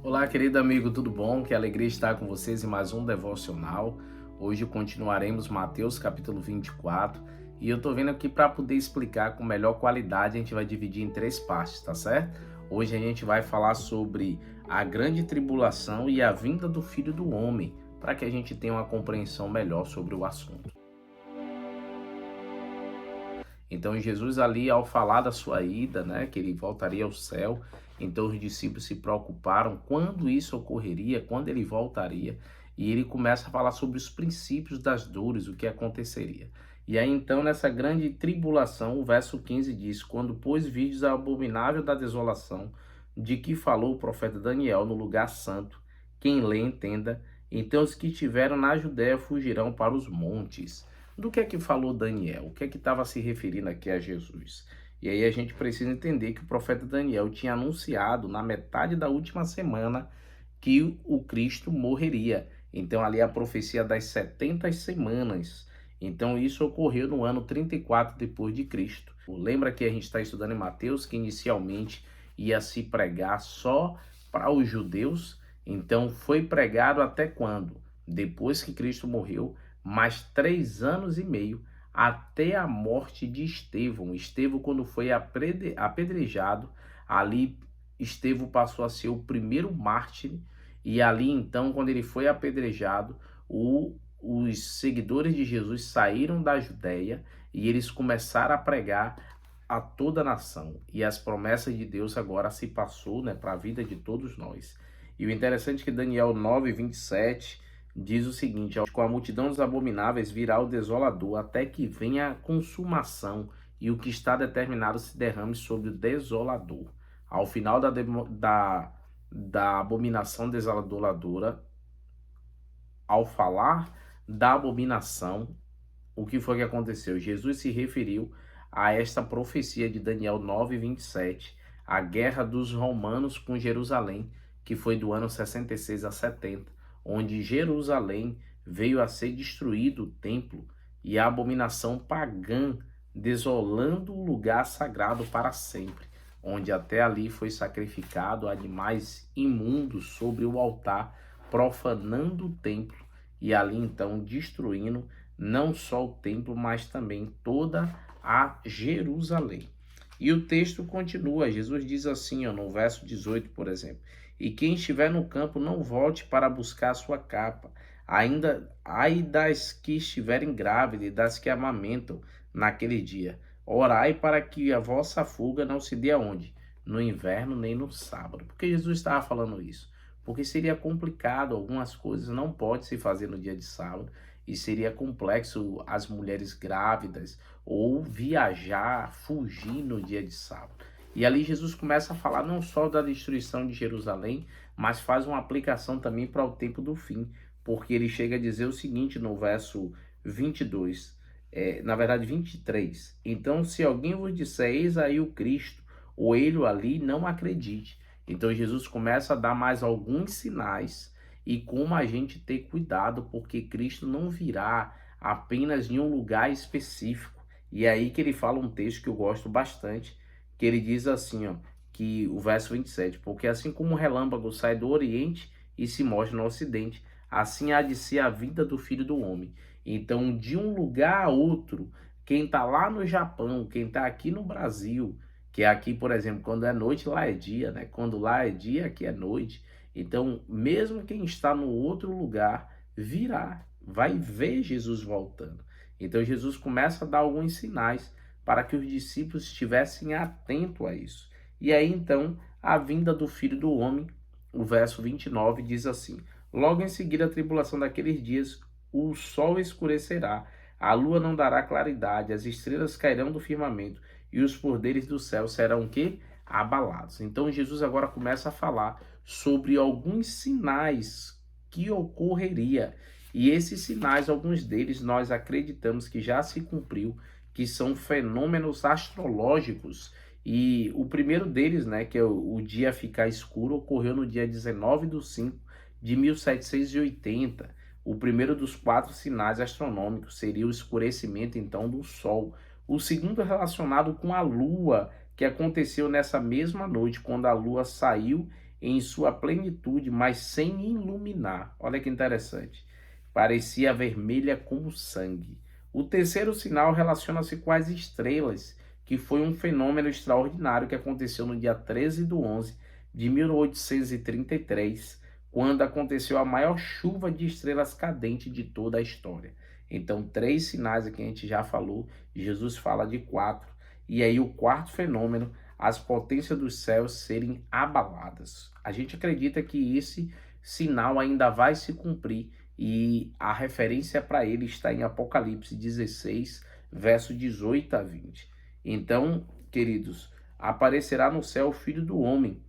Olá, querido amigo, tudo bom? Que alegria estar com vocês em mais um devocional. Hoje continuaremos Mateus capítulo 24 e eu tô vendo aqui para poder explicar com melhor qualidade, a gente vai dividir em três partes, tá certo? Hoje a gente vai falar sobre a grande tribulação e a vinda do Filho do Homem, para que a gente tenha uma compreensão melhor sobre o assunto. Então Jesus ali, ao falar da sua ida, que ele voltaria ao céu, então os discípulos se preocuparam quando isso ocorreria, quando ele voltaria, e ele começa a falar sobre os princípios das dores, o que aconteceria. E aí então nessa grande tribulação, o verso 15 diz: quando pois vides a abominável da desolação, de que falou o profeta Daniel no lugar santo, quem lê entenda, então os que estiveram na Judéia fugirão para os montes. Do que é que falou Daniel? O que é que estava se referindo aqui a Jesus? E aí a gente precisa entender que o profeta Daniel tinha anunciado na metade da última semana que o Cristo morreria. Então ali a profecia das 70 semanas. Então isso ocorreu no ano 34 depois de Cristo. Lembra que a gente está estudando em Mateus que inicialmente ia se pregar só para os judeus? Então foi pregado até quando? Depois que Cristo morreu, mais 3 anos e meio até a morte de Estevão. Estevão, quando foi apedrejado, ali Estevão passou a ser o primeiro mártir, e ali então, quando ele foi apedrejado, os seguidores de Jesus saíram da Judéia e eles começaram a pregar a toda a nação. E as promessas de Deus agora se passou, para a vida de todos nós. E o interessante é que Daniel 9:27 diz o seguinte: com a multidão dos abomináveis virá o desolador, até que venha a consumação, e o que está determinado se derrame sobre o desolador. Ao final da abominação desoladora, ao falar da abominação, o que foi que aconteceu? Jesus se referiu a esta profecia de Daniel 9:27, a guerra dos romanos com Jerusalém, que foi do ano 66 a 70, onde Jerusalém veio a ser destruído o templo e a abominação pagã, desolando o lugar sagrado para sempre, onde até ali foi sacrificado animais imundos sobre o altar, profanando o templo e ali então destruindo não só o templo, mas também toda a Jerusalém. E o texto continua, Jesus diz assim, no verso 18, por exemplo: e quem estiver no campo não volte para buscar a sua capa, ainda ai das que estiverem grávidas e das que amamentam naquele dia. Orai para que a vossa fuga não se dê aonde? No inverno nem no sábado. Por que Jesus estava falando isso? Porque seria complicado, algumas coisas não pode se fazer no dia de sábado, e seria complexo as mulheres grávidas ou viajar, fugir no dia de sábado. E ali Jesus começa a falar não só da destruição de Jerusalém, mas faz uma aplicação também para o tempo do fim, porque ele chega a dizer o seguinte no verso 22, na verdade 23: então se alguém vos disser, eis aí o Cristo, ou ele ali, não acredite. Então Jesus começa a dar mais alguns sinais e como a gente ter cuidado, porque Cristo não virá apenas em um lugar específico. E é aí que ele fala um texto que eu gosto bastante, que ele diz assim, que o verso 27, porque assim como o relâmpago sai do Oriente e se mostra no Ocidente, assim há de ser a vida do Filho do Homem. Então, de um lugar a outro, quem está lá no Japão, quem está aqui no Brasil, que é aqui, por exemplo, quando é noite, lá é dia, Quando lá é dia, aqui é noite. Então, mesmo quem está no outro lugar, virá, vai ver Jesus voltando. Então, Jesus começa a dar alguns sinais para que os discípulos estivessem atentos a isso. E aí, então, a vinda do Filho do Homem, o verso 29 diz assim: logo em seguida a tribulação daqueles dias, o sol escurecerá, a lua não dará claridade, as estrelas cairão do firmamento, e os poderes do céu serão o quê? Abalados. Então Jesus agora começa a falar sobre alguns sinais que ocorreria. E esses sinais, alguns deles nós acreditamos que já se cumpriu, que são fenômenos astrológicos. E o primeiro deles, que é o dia ficar escuro, ocorreu no dia 19/5/1780. O primeiro dos 4 sinais astronômicos seria o escurecimento, então, do Sol. O segundo é relacionado com a Lua, que aconteceu nessa mesma noite, quando a Lua saiu em sua plenitude, mas sem iluminar. Olha que interessante. Parecia vermelha como sangue. O terceiro sinal relaciona-se com as estrelas, que foi um fenômeno extraordinário que aconteceu no dia 13/11 de 1833, quando aconteceu a maior chuva de estrelas cadente de toda a história. Então, três sinais aqui a gente já falou, Jesus fala de quatro. E aí o quarto fenômeno, as potências dos céus serem abaladas. A gente acredita que esse sinal ainda vai se cumprir e a referência para ele está em Apocalipse 16, verso 18 a 20. Então, queridos, aparecerá no céu o Filho do Homem,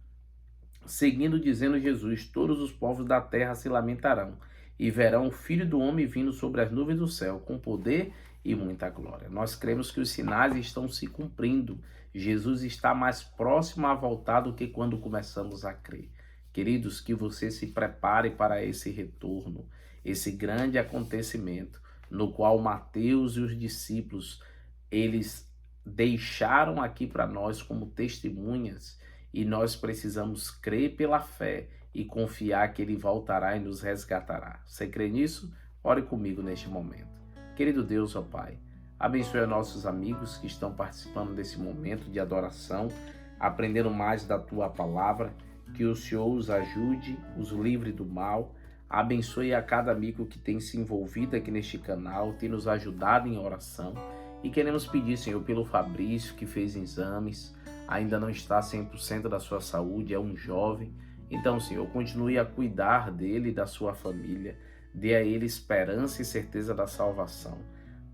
seguindo dizendo Jesus: todos os povos da terra se lamentarão e verão o Filho do Homem vindo sobre as nuvens do céu com poder e muita glória. Nós cremos que os sinais estão se cumprindo. Jesus está mais próximo a voltar do que quando começamos a crer. Queridos, que você se prepare para esse retorno, esse grande acontecimento, no qual Mateus e os discípulos, eles deixaram aqui para nós como testemunhas, e nós precisamos crer pela fé e confiar que ele voltará e nos resgatará. Você crê nisso? Ore comigo neste momento. Querido Deus, ó Pai, abençoe os nossos amigos que estão participando desse momento de adoração, aprendendo mais da Tua palavra, que o Senhor os ajude, os livre do mal. Abençoe a cada amigo que tem se envolvido aqui neste canal, tem nos ajudado em oração. E queremos pedir, Senhor, pelo Fabrício, que fez exames, ainda não está 100% da sua saúde, é um jovem. Então, Senhor, continue a cuidar dele e da sua família. Dê a ele esperança e certeza da salvação.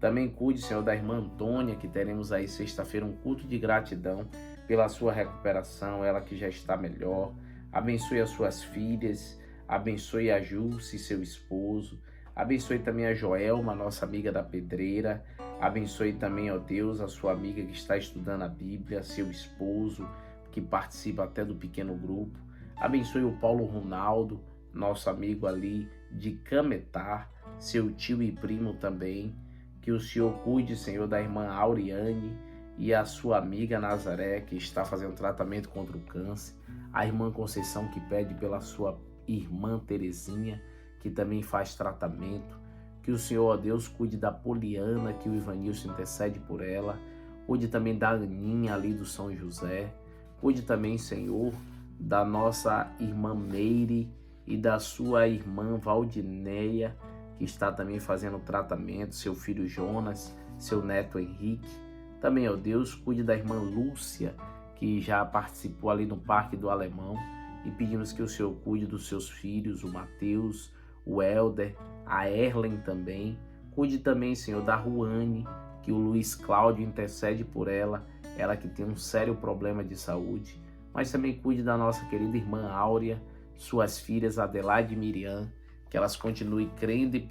Também cuide, Senhor, da irmã Antônia, que teremos aí sexta-feira um culto de gratidão pela sua recuperação, ela que já está melhor. Abençoe as suas filhas, abençoe a Jússi, seu esposo. Abençoe também a Joelma, nossa amiga da pedreira. Abençoe também, ó Deus, a sua amiga que está estudando a Bíblia, seu esposo, que participa até do pequeno grupo. Abençoe o Paulo Ronaldo, nosso amigo ali de Cametá, seu tio e primo também. Que o Senhor cuide, Senhor, da irmã Auriane e a sua amiga Nazaré, que está fazendo tratamento contra o câncer. A irmã Conceição, que pede pela sua irmã Terezinha, que também faz tratamento. Que o Senhor, ó Deus, cuide da Poliana, que o Ivanilson intercede por ela. Cuide também da Aninha ali do São José. Cuide também, Senhor, da nossa irmã Meire e da sua irmã Valdineia, que está também fazendo tratamento, seu filho Jonas, seu neto Henrique. Também, ó Deus, cuide da irmã Lúcia, que já participou ali no Parque do Alemão. E pedimos que o Senhor cuide dos seus filhos, o Mateus, o Helder, a Erlen também. Cuide também, Senhor, da Ruane, que o Luiz Cláudio intercede por ela, ela que tem um sério problema de saúde. Mas também cuide da nossa querida irmã Áurea, suas filhas Adelaide e Miriam, que elas continuem crendo e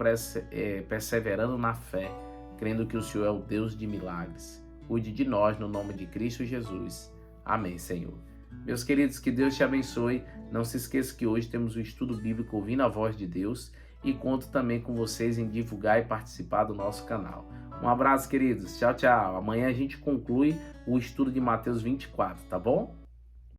perseverando na fé, crendo que o Senhor é o Deus de milagres. Cuide de nós no nome de Cristo Jesus. Amém, Senhor. Meus queridos, que Deus te abençoe. Não se esqueça que hoje temos o estudo bíblico Ouvindo a Voz de Deus e conto também com vocês em divulgar e participar do nosso canal. Um abraço, queridos. Tchau, tchau. Amanhã a gente conclui o estudo de Mateus 24, tá bom?